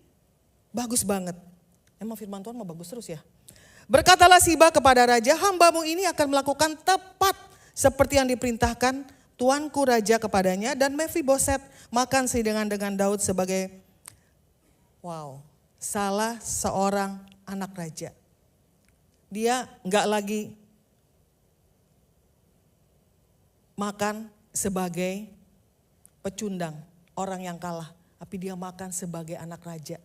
bagus banget. Emang firman Tuhan mau bagus terus ya. Berkatalah Siba kepada raja, hambamu ini akan melakukan tepat seperti yang diperintahkan tuanku raja kepadanya. Dan Mephiboset makan dengan Daud sebagai salah seorang anak raja. Dia nggak lagi makan sebagai pecundang, orang yang kalah. Tapi dia makan sebagai anak raja.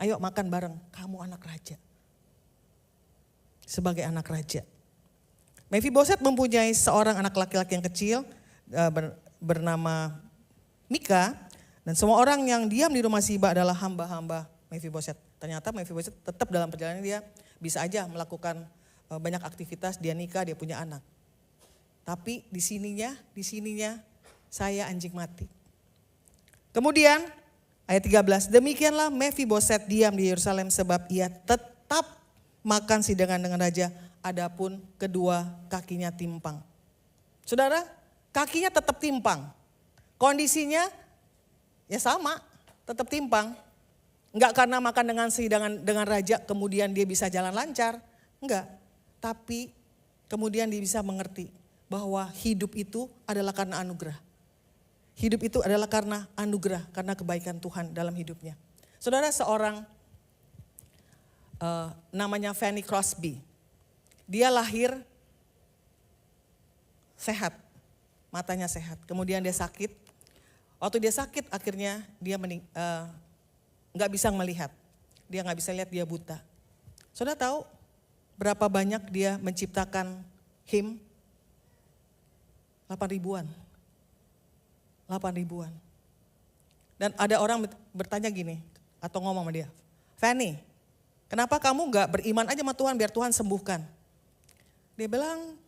Ayo makan bareng, kamu anak raja. Sebagai anak raja. Mephiboset mempunyai seorang anak laki-laki yang kecil bernama Mika. Dan semua orang yang diam di rumah Siba adalah hamba-hamba Mephiboset. Ternyata Mephiboset tetap dalam perjalanan dia bisa aja melakukan banyak aktivitas, dia nikah, dia punya anak. Tapi di sininya saya anjing mati. Kemudian ayat 13, demikianlah Mephiboset diam di Yerusalem sebab ia tetap makan sidangan dengan raja, adapun kedua kakinya timpang. Saudara, kakinya tetap timpang. Kondisinya ya sama, tetap timpang. Enggak karena makan dengan sidangan dengan raja kemudian dia bisa jalan lancar. Enggak, tapi kemudian dia bisa mengerti bahwa hidup itu adalah karena anugerah. Hidup itu adalah karena anugerah, karena kebaikan Tuhan dalam hidupnya. Saudara, seorang namanya Fanny Crosby. Dia lahir sehat, matanya sehat. Kemudian dia sakit. Waktu dia sakit akhirnya dia nggak bisa melihat. Dia nggak bisa lihat, dia buta. Saudara tahu berapa banyak dia menciptakan him? 8 ribuan. Dan ada orang bertanya gini, atau ngomong sama dia, Fanny, kenapa kamu gak beriman aja sama Tuhan biar Tuhan sembuhkan? Dia bilang,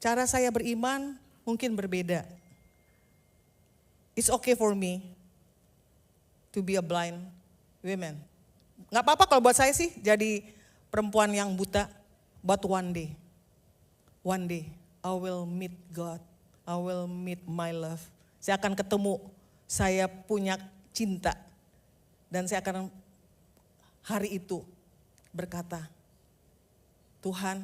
cara saya beriman mungkin berbeda. It's okay for me to be a blind woman. Gak apa-apa kalau buat saya sih jadi perempuan yang buta, but one day I will meet God. I will meet my love. Saya akan ketemu, saya punya cinta. Dan saya akan hari itu berkata, Tuhan,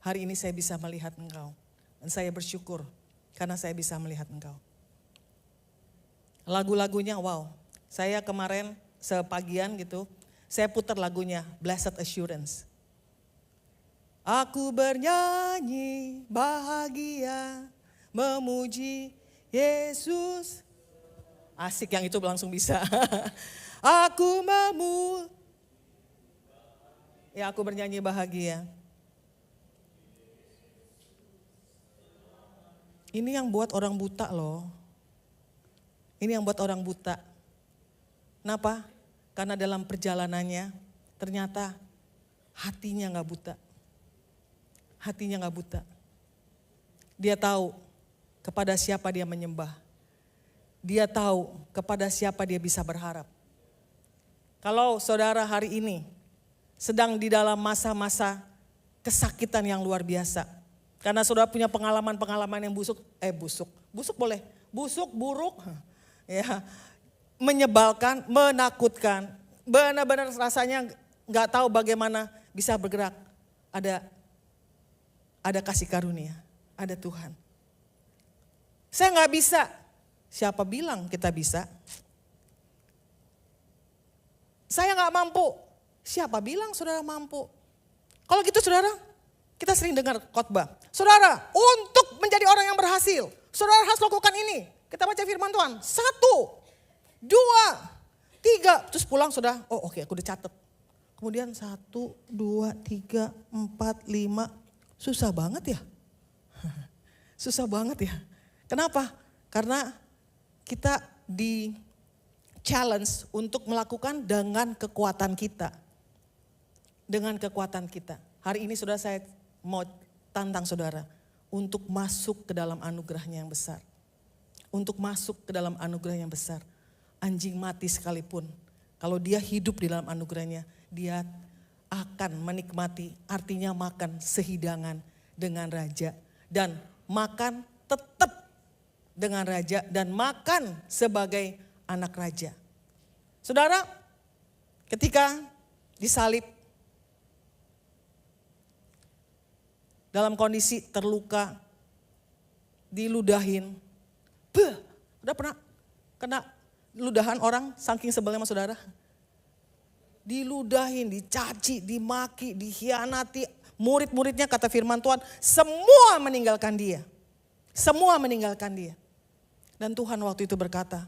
hari ini saya bisa melihat Engkau. Dan saya bersyukur karena saya bisa melihat Engkau. Lagu-lagunya wow. Saya kemarin sepagian gitu, saya putar lagunya Blessed Assurance. Aku bernyanyi bahagia, memuji Yesus. Asik yang itu langsung bisa. Aku aku bernyanyi bahagia. Ini yang buat orang buta loh. Ini yang buat orang buta. Kenapa? Karena dalam perjalanannya ternyata hatinya gak buta. Hatinya gak buta. Dia tahu kepada siapa dia menyembah. Dia tahu kepada siapa dia bisa berharap. Kalau saudara hari ini sedang di dalam masa-masa kesakitan yang luar biasa. Karena saudara punya pengalaman-pengalaman yang busuk boleh, busuk, buruk, ya, menyebalkan, menakutkan. Benar-benar rasanya gak tahu bagaimana bisa bergerak. Ada kasih karunia, ada Tuhan. Saya gak bisa. Siapa bilang kita bisa? Saya gak mampu. Siapa bilang saudara mampu? Kalau gitu saudara, kita sering dengar khotbah. Saudara, untuk menjadi orang yang berhasil, saudara harus lakukan ini. Kita baca firman Tuhan. 1, 2, 3. Terus pulang sudah, oh oke, aku udah catat. Kemudian 1, 2, 3, 4, 5. Susah banget ya. Susah banget ya. Kenapa? Karena kita di challenge untuk melakukan dengan kekuatan kita. Dengan kekuatan kita. Hari ini saudara, saya mau tantang saudara untuk masuk ke dalam anugerahnya yang besar. Untuk masuk ke dalam anugerah yang besar. Anjing mati sekalipun, kalau dia hidup di dalam anugerahnya, dia akan menikmati, artinya makan sehidangan dengan raja. Dan makan tetap dengan raja dan makan sebagai anak raja. Saudara, ketika disalib dalam kondisi terluka, diludahin. Udah pernah kena ludahan orang saking sebelnya sama saudara? Diludahin, dicaci, dimaki, dikhianati. Murid-muridnya kata firman Tuhan, semua meninggalkan dia. Semua meninggalkan dia. Dan Tuhan waktu itu berkata,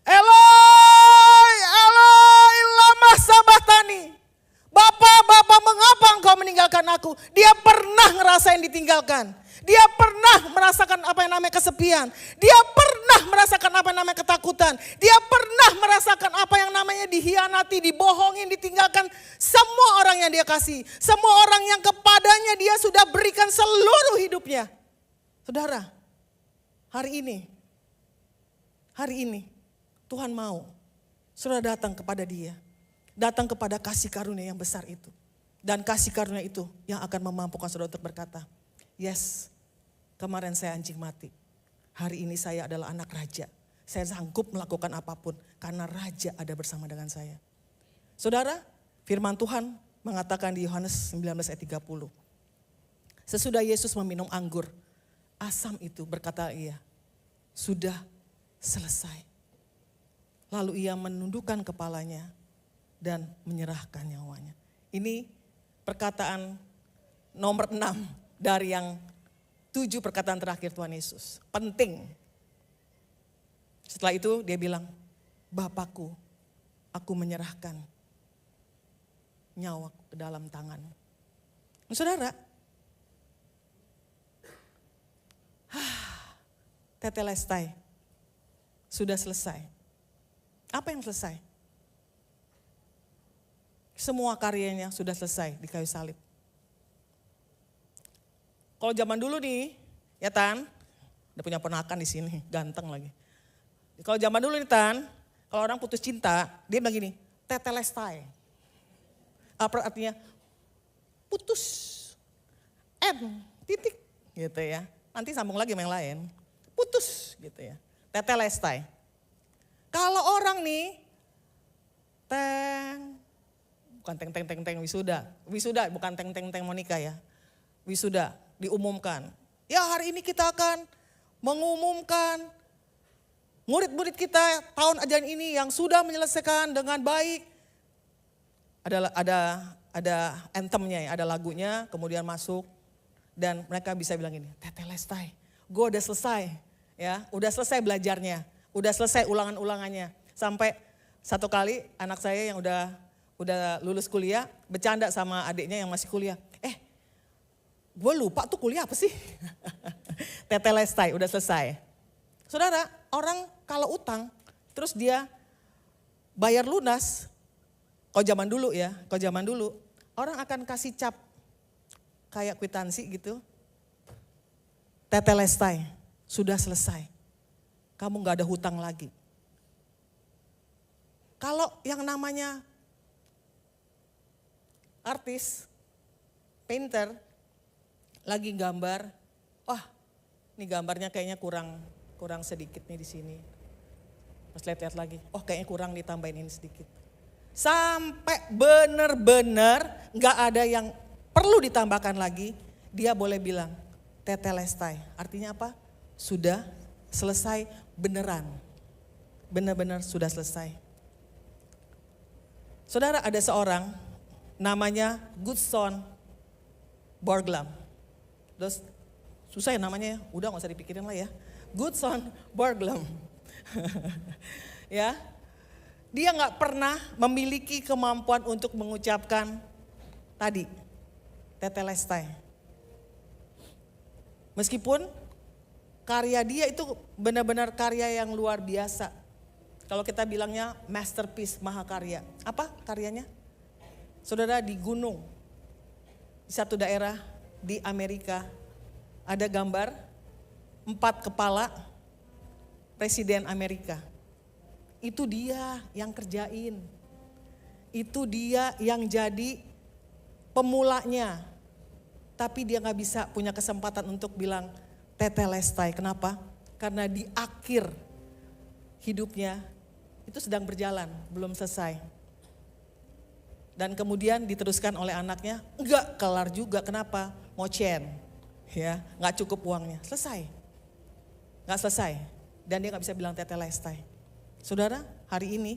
Eloi, Eloi, lama sabachthani. Bapak, mengapa engkau meninggalkan aku? Dia pernah ngerasain ditinggalkan. Dia pernah merasakan apa yang namanya kesepian. Dia pernah merasakan apa yang namanya ketakutan. Dia pernah merasakan apa yang namanya dihianati, dibohongin, ditinggalkan. Semua orang yang dia kasih. Semua orang yang kepadanya dia sudah berikan seluruh hidupnya. Saudara, hari ini Tuhan mau saudara datang kepada dia. Datang kepada kasih karunia yang besar itu. Dan kasih karunia itu yang akan memampukan saudara untuk berkata, yes, kemarin saya anjing mati. Hari ini saya adalah anak raja. Saya sanggup melakukan apapun karena raja ada bersama dengan saya. Saudara, firman Tuhan mengatakan di Yohanes 19 ayat 30. Sesudah Yesus meminum anggur, asam itu berkata ia, sudah selesai. Lalu ia menundukkan kepalanya dan menyerahkan nyawanya. Ini perkataan nomor 6 dari yang 7 perkataan terakhir Tuhan Yesus. Penting. Setelah itu dia bilang, Bapakku, aku menyerahkan nyawaku ke dalam tangan-Mu. Saudara, tetelestai, sudah selesai. Apa yang selesai? Semua karyanya sudah selesai di kayu salib. Kalau zaman dulu nih, ya Tan, udah punya ponakan di sini, ganteng lagi. Kalau zaman dulu nih Tan, kalau orang putus cinta, dia bilang gini, tetelestai. Apa artinya? Putus. Titik, gitu ya. Nanti sambung lagi sama yang lain. Putus, gitu ya. Tetelestai. Kalau orang nih, bukan teng wisuda bukan teng Monica ya. Wisuda diumumkan. Ya hari ini kita akan mengumumkan murid-murid kita tahun ajaran ini yang sudah menyelesaikan dengan baik. Ada anthemnya ya, ada lagunya, kemudian masuk dan mereka bisa bilang ini, tetelestai, gue udah selesai ya, udah selesai belajarnya, udah selesai ulangan-ulangannya. Sampai satu kali anak saya yang udah lulus kuliah, bercanda sama adiknya yang masih kuliah. Gue lupa tuh kuliah apa sih? Tetelestai, udah selesai. Saudara, orang kalau utang, terus dia bayar lunas. Kalau zaman dulu, orang akan kasih cap kayak kwitansi gitu. Tetelestai, sudah selesai. Kamu gak ada hutang lagi. Kalau yang namanya artis, painter, lagi gambar, wah ini gambarnya kayaknya kurang sedikit nih di sini. Pas lihat-lihat lagi, oh kayaknya kurang ditambahin ini sedikit. Sampai benar-benar gak ada yang perlu ditambahkan lagi, dia boleh bilang tetelestai. Artinya apa? Sudah selesai beneran. Benar-benar sudah selesai. Saudara, ada seorang namanya Gutzon Borglum. Terus susah ya namanya ya, udah gak usah dipikirin lah ya. Gutzon Borglum. Ya, dia gak pernah memiliki kemampuan untuk mengucapkan tadi, tetelestai. Meskipun karya dia itu benar-benar karya yang luar biasa. Kalau kita bilangnya masterpiece, mahakarya. Apa karyanya? Saudara, di gunung, di satu daerah di Amerika, ada gambar 4 kepala presiden Amerika. Itu dia yang kerjain. Itu dia yang jadi pemulanya. Tapi dia gak bisa punya kesempatan untuk bilang tetelestai. Kenapa? Karena di akhir hidupnya itu sedang berjalan, belum selesai. Dan kemudian diteruskan oleh anaknya, enggak kelar juga. Kenapa? Mocen, ya, nggak cukup uangnya. Selesai, nggak selesai. Dan dia nggak bisa bilang tetelestai. Saudara, hari ini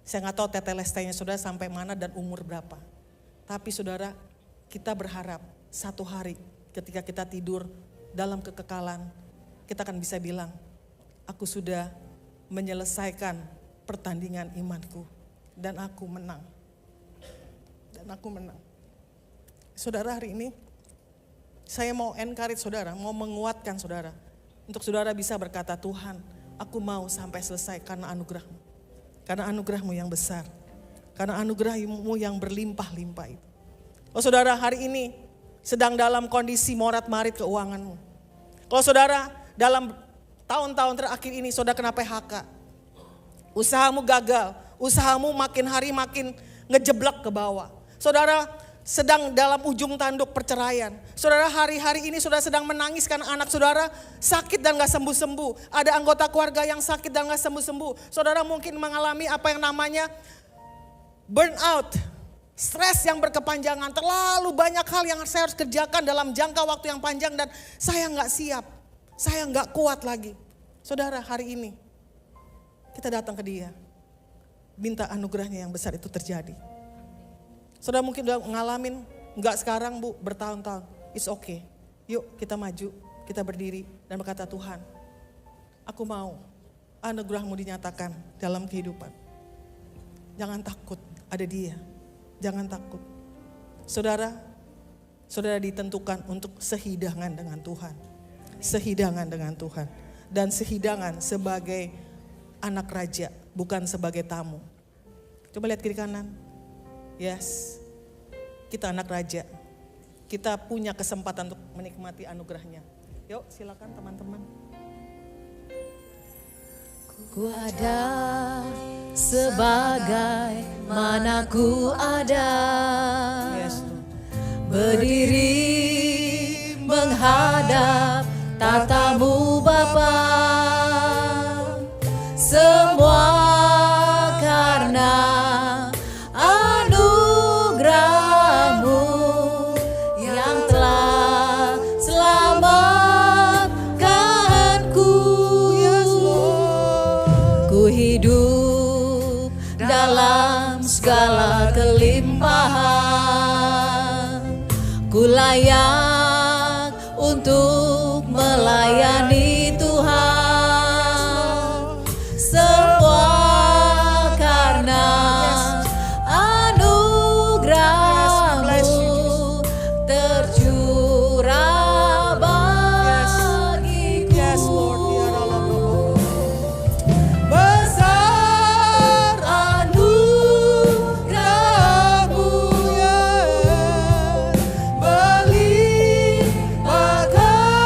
saya nggak tahu tetelestainya saudara sampai mana dan umur berapa. Tapi saudara, kita berharap satu hari ketika kita tidur dalam kekekalan, kita akan bisa bilang, aku sudah menyelesaikan pertandingan imanku dan aku menang. Dan aku menang. Saudara, hari ini saya mau encourage saudara, mau menguatkan saudara. Untuk saudara bisa berkata, Tuhan, aku mau sampai selesai karena anugerah-Mu. Karena anugerah-Mu yang besar. Karena anugerah-Mu yang berlimpah-limpah itu. Oh saudara, hari ini sedang dalam kondisi morat-marit keuanganmu. Kalau saudara dalam tahun-tahun terakhir ini saudara kena PHK. Usahamu gagal, usahamu makin hari makin ngejeblak ke bawah. Saudara sedang dalam ujung tanduk perceraian. Saudara hari-hari ini saudara sedang menangis karena anak saudara sakit dan gak sembuh-sembuh. Ada anggota keluarga yang sakit dan gak sembuh-sembuh. Saudara mungkin mengalami apa yang namanya burnout, stres yang berkepanjangan. Terlalu banyak hal yang saya harus kerjakan dalam jangka waktu yang panjang dan saya gak siap. Saya gak kuat lagi. Saudara, hari ini kita datang ke Dia. Minta anugerahnya yang besar itu terjadi. Saudara mungkin udah ngalamin, enggak sekarang Bu, bertahun-tahun. It's okay. Yuk kita maju, kita berdiri dan berkata, Tuhan, aku mau anugerah-Mu dinyatakan dalam kehidupan. Jangan takut, ada Dia. Jangan takut. Saudara ditentukan untuk sehidangan dengan Tuhan. Sehidangan dengan Tuhan. Dan sehidangan sebagai anak raja, bukan sebagai tamu. Coba lihat kiri kanan. Yes, kita anak raja. Kita punya kesempatan untuk menikmati anugerahnya. Yuk silakan teman-teman. Ku ada sebagai mana ku ada. Yes. Berdiri menghadap tatamu Bapa. Semua karena anugerah-Mu yang telah selamatkanku. Ku hidup dalam segala kelimpahan. Ku layak untuk melayani Tuhan. Semua karena anugerah-Mu tercurah bagiku. Besar anugerah-Mu, berlimpahkan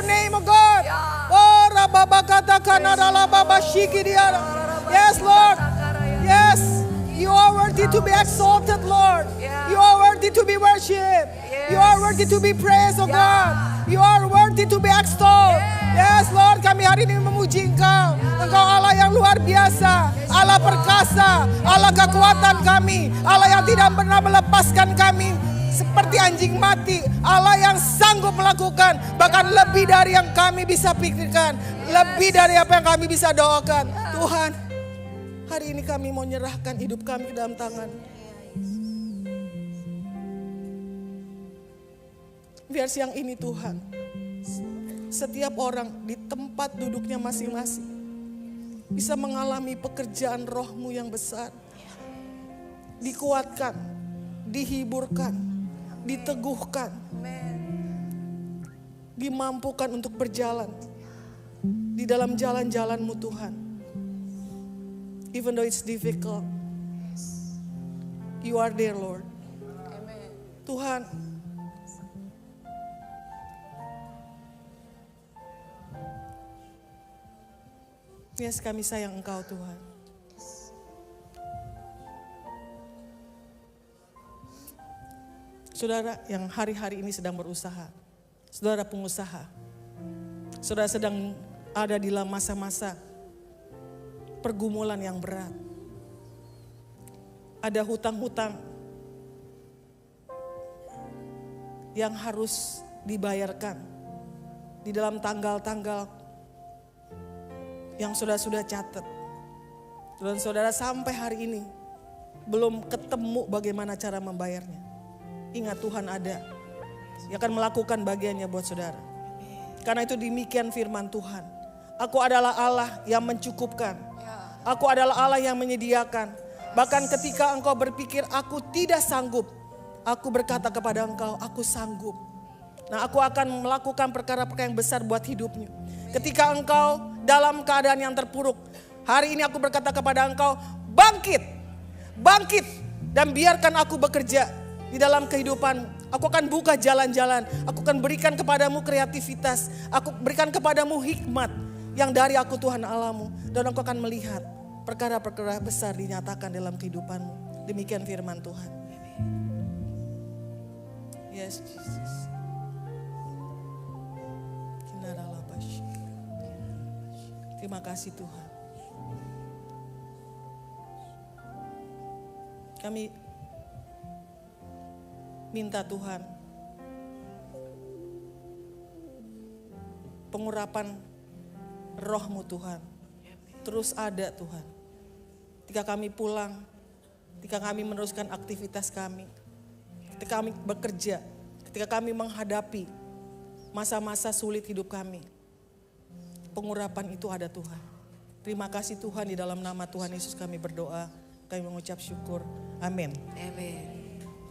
your name, oh God. Oh, rababakata kanadala baba shikidiara. Yes, Lord. Yes. You are worthy to be exalted, Lord. You are worthy to be worshipped. You are worthy to be praised, oh God. You are worthy to be extolled. Yes, Lord, kami hari ini memuji Engkau. Engkau Allah yang luar biasa, Allah perkasa, Allah kekuatan kami, Allah yang tidak pernah melepaskan kami seperti anjing mati, Allah yang sanggup melakukan bahkan lebih dari yang kami bisa pikirkan, lebih dari apa yang kami bisa doakan. Tuhan, hari ini kami mau nyerahkan hidup kami ke dalam tangan. Biar siang ini Tuhan, setiap orang di tempat duduknya masing-masing bisa mengalami pekerjaan Roh-Mu yang besar. Dikuatkan, dihiburkan, diteguhkan, dimampukan untuk berjalan di dalam jalan-jalan-Mu Tuhan. Even though it's difficult, You are there, Lord. Tuhan, yes, kami sayang Engkau Tuhan. Saudara yang hari-hari ini sedang berusaha, saudara pengusaha, saudara sedang ada di dalam masa-masa pergumulan yang berat. Ada hutang-hutang yang harus dibayarkan di dalam tanggal-tanggal yang sudah catat. Dan saudara sampai hari ini belum ketemu bagaimana cara membayarnya. Ingat, Tuhan ada yang akan melakukan bagiannya buat saudara. Karena itu demikian firman Tuhan. Aku adalah Allah yang mencukupkan. Aku adalah Allah yang menyediakan. Bahkan ketika engkau berpikir aku tidak sanggup, aku berkata kepada engkau, aku sanggup. Nah, aku akan melakukan perkara-perkara yang besar buat hidupmu. Ketika engkau dalam keadaan yang terpuruk, hari ini aku berkata kepada engkau, bangkit, bangkit, dan biarkan aku bekerja di dalam kehidupan. Aku akan buka jalan-jalan, aku akan berikan kepadamu kreativitas, aku berikan kepadamu hikmat yang dari aku Tuhan Allahmu. Dan aku akan melihat perkara-perkara besar dinyatakan dalam kehidupanmu. Demikian firman Tuhan. Yes, Jesus. Terima kasih Tuhan. Kami minta Tuhan pengurapan Roh-Mu Tuhan terus ada Tuhan. Ketika kami pulang, ketika kami meneruskan aktivitas kami, ketika kami bekerja, ketika kami menghadapi masa-masa sulit hidup kami, pengurapan itu ada Tuhan. Terima kasih Tuhan, di dalam nama Tuhan Yesus kami berdoa, kami mengucap syukur. Amin. Amin.